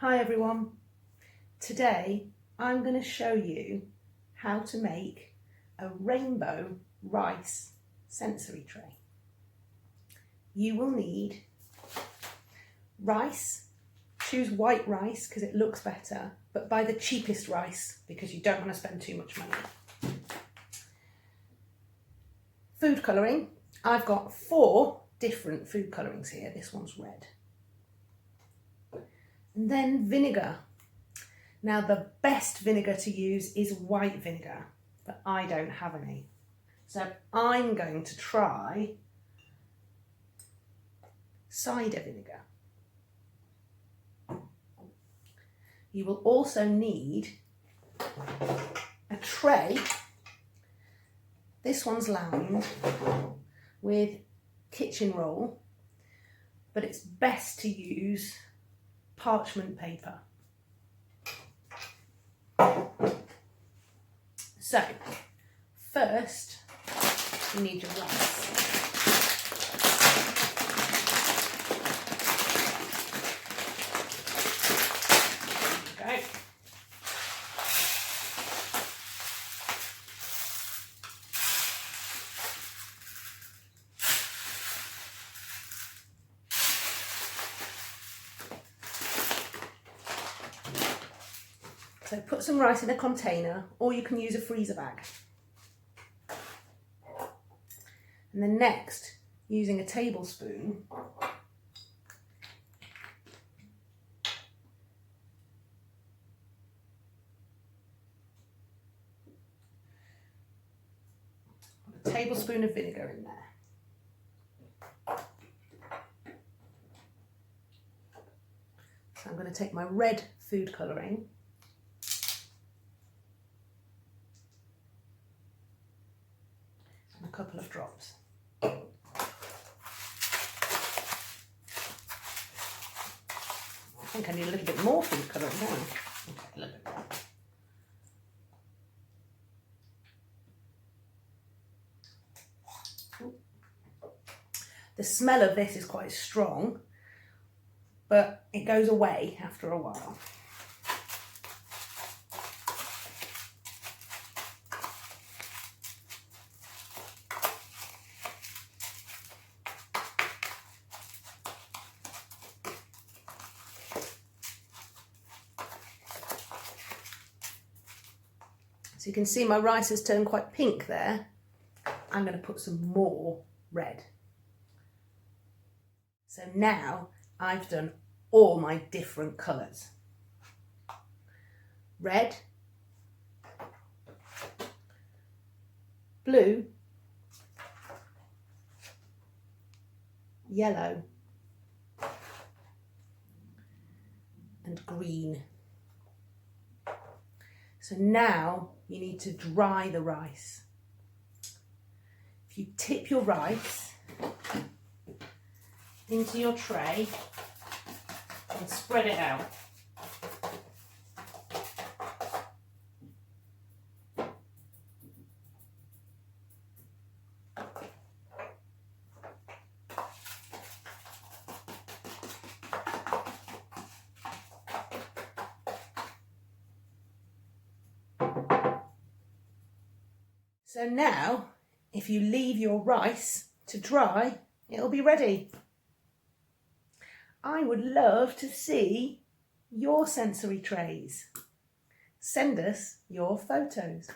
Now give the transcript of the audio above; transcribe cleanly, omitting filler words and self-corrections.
Hi everyone. Today I'm going to show you how to make a rainbow rice sensory tray. You will need rice. Choose white rice because it looks better, but buy the cheapest rice because you don't want to spend too much money. Food colouring. I've got 4 different food colourings here. This one's red. And then vinegar. Now the best vinegar to use is white vinegar, but I don't have any. So I'm going to try cider vinegar. You will also need a tray. This one's lined with kitchen roll, but it's best to use parchment paper. So, first you need your rice. There you go. So put some rice in a container, or you can use a freezer bag. And then next, using a tablespoon, put a tablespoon of vinegar in there. So I'm going to take my red food colouring . A couple of drops. I think I need a little bit more food colouring, don't I? Okay, a little bit more. The smell of this is quite strong, but it goes away after a while. So you can see my rice has turned quite pink there. I'm going to put some more red. So now I've done all my different colours. Red, blue, yellow, and green. So now you need to dry the rice. If you tip your rice into your tray and spread it out. So now, if you leave your rice to dry, it'll be ready. I would love to see your sensory trays. Send us your photos.